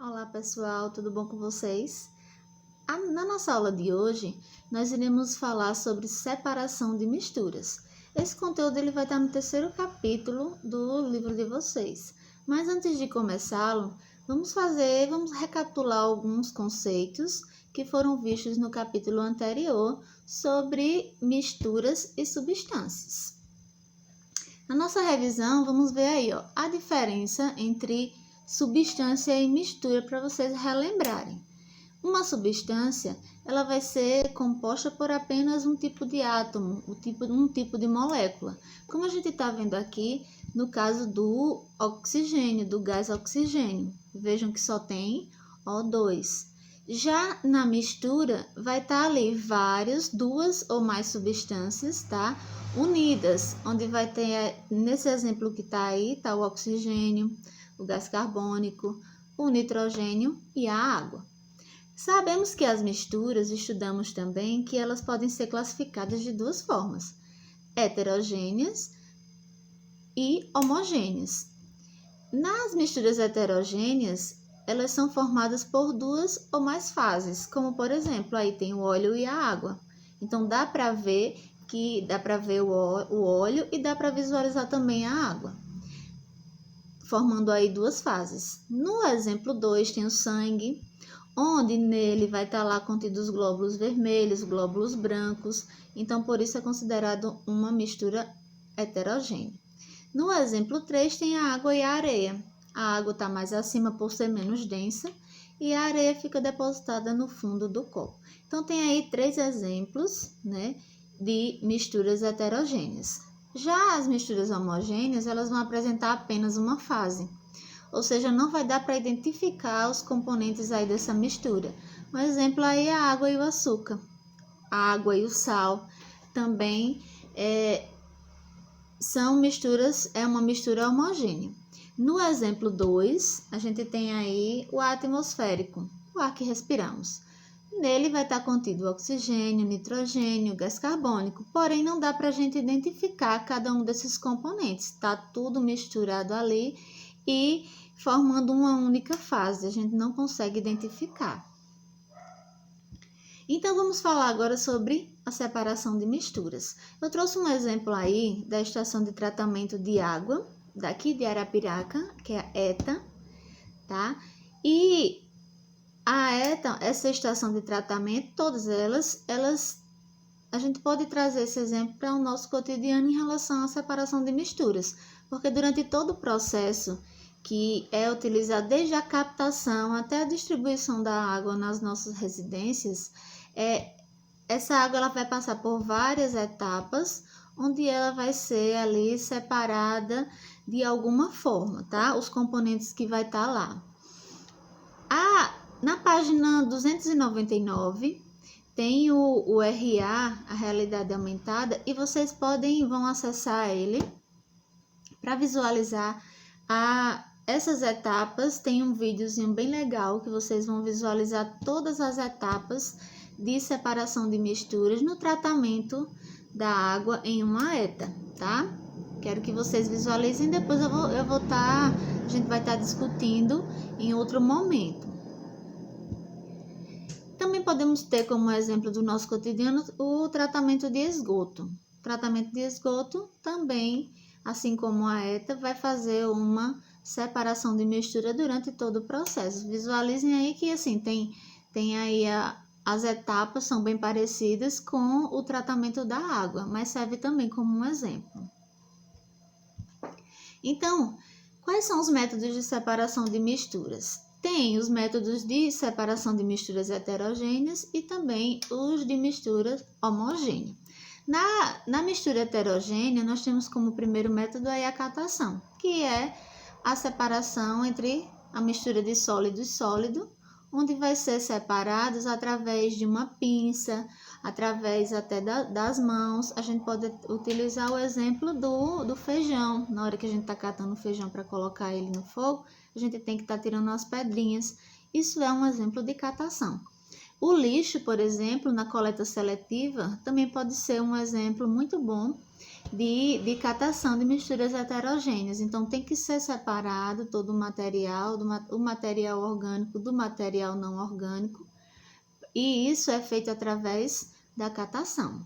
Olá pessoal, tudo bom com vocês? Na nossa aula de hoje, nós iremos falar sobre separação de misturas. Esse conteúdo ele vai estar no terceiro capítulo do livro de vocês. Mas antes de começá-lo, vamos recapitular alguns conceitos que foram vistos no capítulo anterior sobre misturas e substâncias. Na nossa revisão, vamos ver aí a diferença entre substância e mistura para vocês relembrarem. Uma substância, ela vai ser composta por apenas um tipo de átomo, um tipo de molécula. Como a gente está vendo aqui, no caso do oxigênio, do gás oxigênio. Vejam que só tem O2. Já na mistura, vai estar ali duas ou mais substâncias, tá? Unidas, onde vai ter, nesse exemplo que está aí, tá o oxigênio, o gás carbônico, o nitrogênio e a água. Sabemos que as misturas, estudamos também que elas podem ser classificadas de duas formas, heterogêneas e homogêneas. Nas misturas heterogêneas, elas são formadas por duas ou mais fases, como por exemplo, aí tem o óleo e a água. Então dá para ver o óleo e dá para visualizar também a água, formando aí duas fases. No exemplo 2 tem o sangue, onde nele vai estar lá contidos os glóbulos vermelhos, glóbulos brancos, então por isso é considerado uma mistura heterogênea. No exemplo 3 tem a água e a areia. A água está mais acima por ser menos densa e a areia fica depositada no fundo do copo. Então tem aí 3 exemplos, né, de misturas heterogêneas. Já as misturas homogêneas, elas vão apresentar apenas uma fase, ou seja, não vai dar para identificar os componentes aí dessa mistura. Um exemplo aí é a água e o açúcar. A água e o sal também é uma mistura homogênea. No exemplo 2, a gente tem aí o ar atmosférico, o ar que respiramos. Nele vai estar contido o oxigênio, nitrogênio, gás carbônico, porém não dá para a gente identificar cada um desses componentes. Está tudo misturado ali e formando uma única fase, a gente não consegue identificar. Então, vamos falar agora sobre a separação de misturas. Eu trouxe um exemplo aí da estação de tratamento de água, daqui de Arapiraca, que é a ETA, tá? E a ETA, essa estação de tratamento, todas elas, a gente pode trazer esse exemplo para o nosso cotidiano em relação à separação de misturas, porque durante todo o processo que é utilizado desde a captação até a distribuição da água nas nossas residências, essa água ela vai passar por várias etapas, onde ela vai ser ali separada de alguma forma, tá? Os componentes que vai estar lá. Na página 299 tem o RA, a realidade aumentada, e vocês vão acessar ele para visualizar essas etapas. Tem um videozinho bem legal que vocês vão visualizar todas as etapas de separação de misturas no tratamento da água em uma ETA, tá? Quero que vocês visualizem, depois a gente vai estar discutindo em outro momento. Também podemos ter como exemplo do nosso cotidiano o tratamento de esgoto. O tratamento de esgoto também, assim como a ETA, vai fazer uma separação de mistura durante todo o processo. Visualizem aí que assim tem aí as etapas são bem parecidas com o tratamento da água, mas serve também como um exemplo. Então, quais são os métodos de separação de misturas? Tem os métodos de separação de misturas heterogêneas e também os de mistura homogênea. Na mistura heterogênea, nós temos como primeiro método aí a catação, que é a separação entre a mistura de sólido e sólido, onde vai ser separados através de uma pinça, através até das mãos. A gente pode utilizar o exemplo do feijão. Na hora que a gente está catando o feijão para colocar ele no fogo, a gente tem que estar tirando as pedrinhas. Isso é um exemplo de catação. O lixo, por exemplo, na coleta seletiva, também pode ser um exemplo muito bom de catação de misturas heterogêneas. Então, tem que ser separado todo o material, o material orgânico do material não orgânico, e isso é feito através da catação.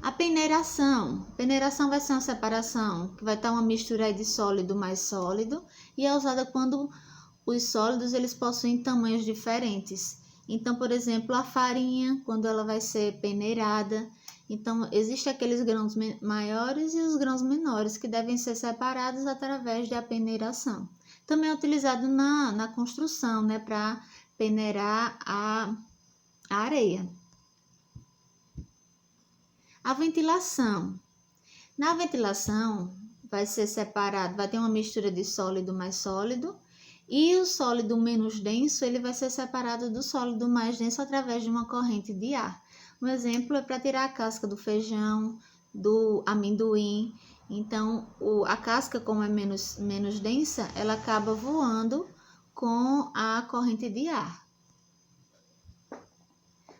A peneiração. Peneiração vai ser uma separação que vai estar uma mistura de sólido mais sólido, e é usada quando os sólidos eles possuem tamanhos diferentes. Então, por exemplo, a farinha, quando ela vai ser peneirada, então existem aqueles grãos maiores e os grãos menores que devem ser separados através da peneiração. Também é utilizado na construção, né, para peneirar a areia. A ventilação. Na ventilação, vai ser separado, vai ter uma mistura de sólido mais sólido, e o sólido menos denso, ele vai ser separado do sólido mais denso através de uma corrente de ar. Um exemplo é para tirar a casca do feijão, do amendoim. Então, a casca, como é menos densa, ela acaba voando com a corrente de ar.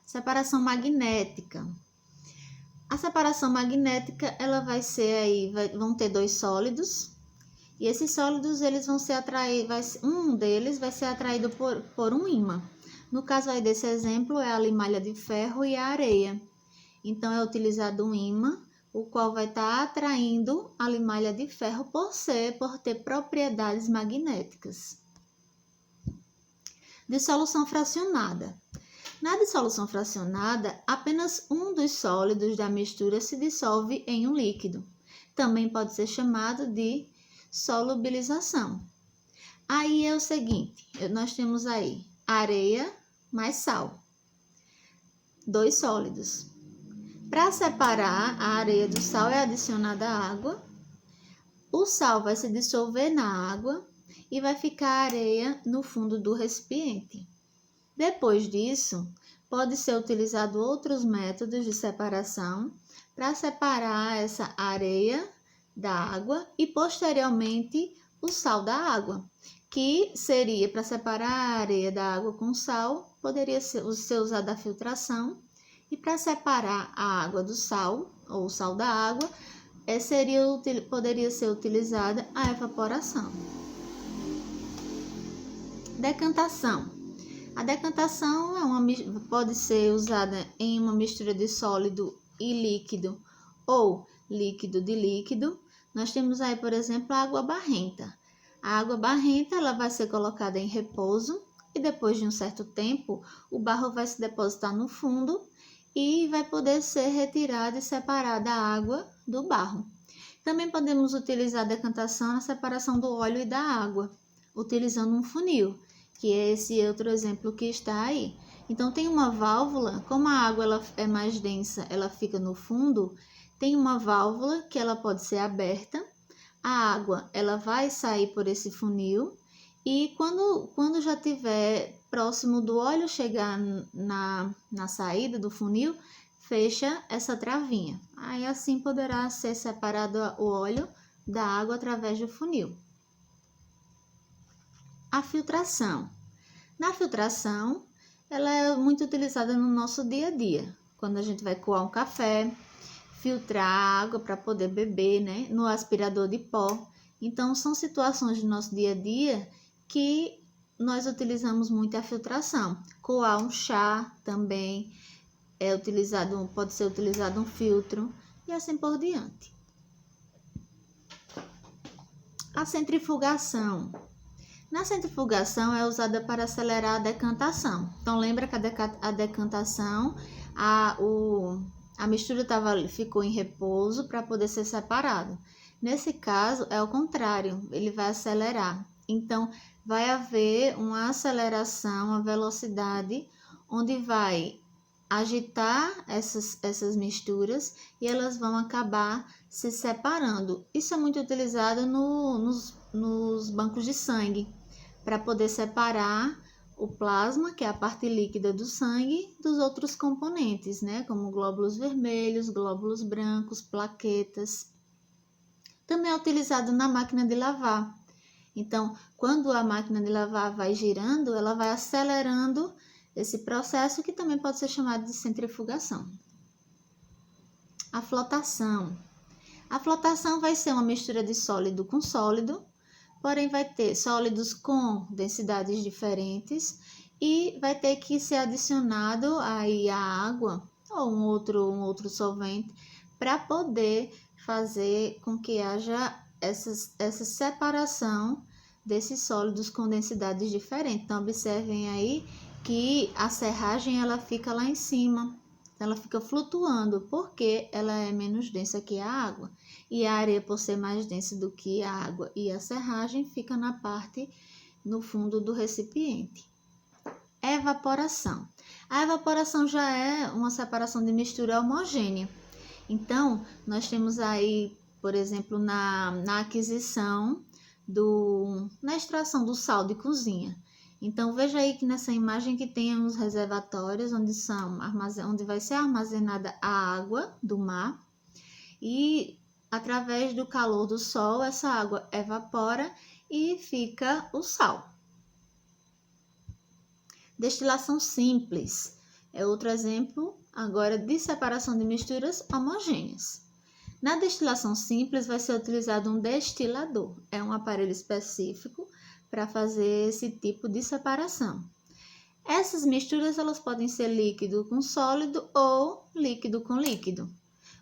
Separação magnética. A separação magnética, ela vai ser aí, vão ter dois sólidos, e esses sólidos, eles vão ser atraídos, um deles vai ser atraído por um ímã. No caso aí desse exemplo, é a limalha de ferro e a areia. Então, é utilizado um ímã, o qual vai estar atraindo a limalha de ferro por ter propriedades magnéticas. Dissolução fracionada. Na dissolução fracionada, apenas um dos sólidos da mistura se dissolve em um líquido. Também pode ser chamado de solubilização. Aí é o seguinte, nós temos aí areia mais sal, dois sólidos. Para separar a areia do sal é adicionada água, o sal vai se dissolver na água e vai ficar a areia no fundo do recipiente. Depois disso, pode ser utilizado outros métodos de separação para separar essa areia da água e posteriormente o sal da água, que seria para separar a areia da água com sal, poderia ser usada a filtração, e para separar a água do sal ou o sal da água, poderia ser utilizada a evaporação. Decantação. A decantação pode ser usada em uma mistura de sólido e líquido ou líquido de líquido. Nós temos aí, por exemplo, a água barrenta. A água barrenta ela vai ser colocada em repouso e depois de um certo tempo o barro vai se depositar no fundo e vai poder ser retirada e separada a água do barro. Também podemos utilizar a decantação na separação do óleo e da água, utilizando um funil, que é esse outro exemplo que está aí. Então, tem uma válvula, como a água ela é mais densa, ela fica no fundo, tem uma válvula que ela pode ser aberta, a água ela vai sair por esse funil, e quando já estiver próximo do óleo chegar na saída do funil, fecha essa travinha. Aí assim poderá ser separado o óleo da água através do funil. A filtração. Na filtração, ela é muito utilizada no nosso dia a dia. Quando a gente vai coar um café, filtrar a água para poder beber, né? No aspirador de pó. Então, são situações do nosso dia a dia que nós utilizamos muito a filtração. Coar um chá também pode ser utilizado um filtro e assim por diante. A centrifugação. Na centrifugação é usada para acelerar a decantação. Então, lembra que a decantação, a mistura ficou em repouso para poder ser separado. Nesse caso, é o contrário, ele vai acelerar. Então, vai haver uma aceleração, uma velocidade, onde vai agitar essas misturas e elas vão acabar se separando. Isso é muito utilizado nos bancos de sangue, para poder separar o plasma, que é a parte líquida do sangue, dos outros componentes, né? Como glóbulos vermelhos, glóbulos brancos, plaquetas. Também é utilizado na máquina de lavar. Então, quando a máquina de lavar vai girando, ela vai acelerando esse processo, que também pode ser chamado de centrifugação. A flotação. A flotação vai ser uma mistura de sólido com sólido, porém vai ter sólidos com densidades diferentes e vai ter que ser adicionado aí a água ou um outro solvente para poder fazer com que haja essa separação desses sólidos com densidades diferentes. Então, observem aí que a serragem ela fica lá em cima, ela fica flutuando, porque ela é menos densa que a água. E a areia, por ser mais densa do que a água e a serragem, fica na parte no fundo do recipiente. Evaporação. A evaporação já é uma separação de mistura homogênea. Então, nós temos aí, por exemplo, na aquisição na extração do sal de cozinha. Então, veja aí que nessa imagem que tem os reservatórios, onde vai ser armazenada a água do mar e através do calor do sol, essa água evapora e fica o sal. Destilação simples é outro exemplo agora de separação de misturas homogêneas. Na destilação simples vai ser utilizado um destilador, é um aparelho específico para fazer esse tipo de separação. Essas misturas elas podem ser líquido com sólido ou líquido com líquido.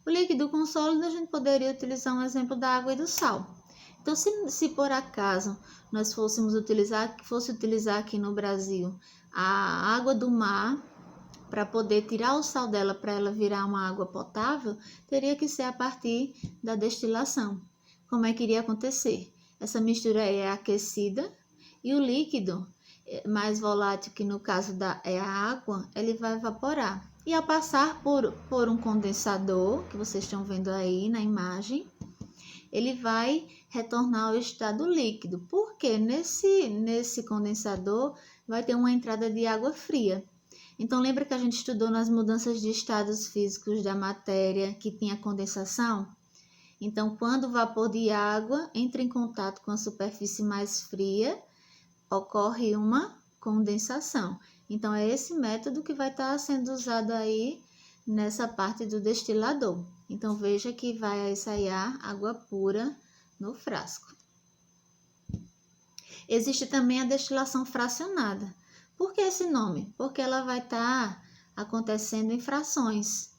O líquido com sólido a gente poderia utilizar um exemplo da água e do sal. Então, se por acaso nós fosse utilizar aqui no Brasil a água do mar, para poder tirar o sal dela para ela virar uma água potável, teria que ser a partir da destilação. Como é que iria acontecer? Essa mistura é aquecida e o líquido mais volátil, que no caso é a água, ele vai evaporar. E ao passar por um condensador, que vocês estão vendo aí na imagem, ele vai retornar ao estado líquido, porque nesse condensador vai ter uma entrada de água fria. Então, lembra que a gente estudou nas mudanças de estados físicos da matéria que tinha condensação? Então, quando o vapor de água entra em contato com a superfície mais fria, ocorre uma condensação. Então, é esse método que vai estar sendo usado aí nessa parte do destilador. Então, veja que vai ensaiar água pura no frasco. Existe também a destilação fracionada. Por que esse nome? Porque ela vai estar acontecendo em frações.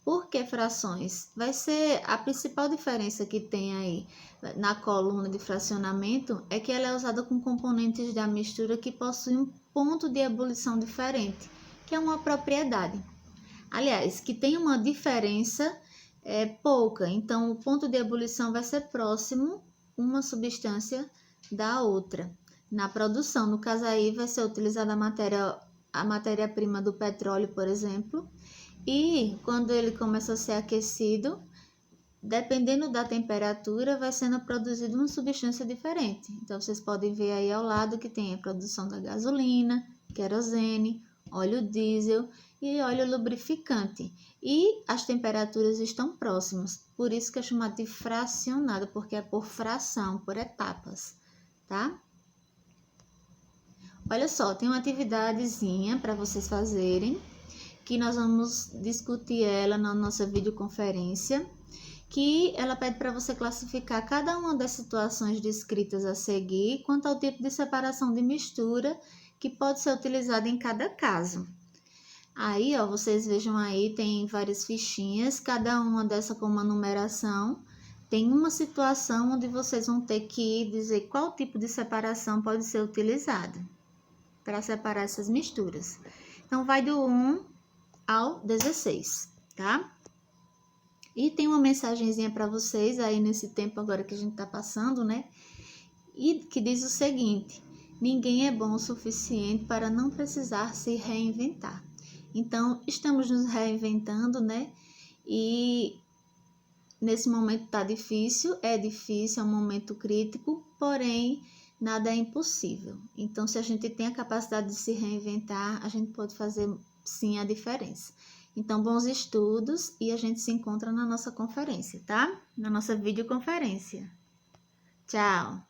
Por que frações? Vai ser a principal diferença que tem aí na coluna de fracionamento é que ela é usada com componentes da mistura que possuem um ponto de ebulição diferente, que é uma propriedade. Aliás, que tem uma diferença pouca, então o ponto de ebulição vai ser próximo uma substância da outra. Na produção, no caso aí, vai ser utilizada a matéria-prima do petróleo, por exemplo, e quando ele começa a ser aquecido, dependendo da temperatura, vai sendo produzida uma substância diferente. Então, vocês podem ver aí ao lado que tem a produção da gasolina, querosene, óleo diesel e óleo lubrificante. E as temperaturas estão próximas, por isso que é chamado de fracionado, porque é por fração, por etapas, tá? Olha só, tem uma atividadezinha para vocês fazerem, que nós vamos discutir ela na nossa videoconferência, que ela pede para você classificar cada uma das situações descritas a seguir quanto ao tipo de separação de mistura que pode ser utilizada em cada caso. Aí, ó, vocês vejam aí, tem várias fichinhas, cada uma dessa com uma numeração. Tem uma situação onde vocês vão ter que dizer qual tipo de separação pode ser utilizado para separar essas misturas. Então, vai do 1 ao 16, tá? E tem uma mensagenzinha para vocês aí nesse tempo agora que a gente tá passando, né? E que diz o seguinte: ninguém é bom o suficiente para não precisar se reinventar. Então, estamos nos reinventando, né? E nesse momento tá difícil, é um momento crítico, porém, nada é impossível. Então, se a gente tem a capacidade de se reinventar, a gente pode fazer sim a diferença. Então, bons estudos e a gente se encontra na nossa conferência, tá? Na nossa videoconferência. Tchau!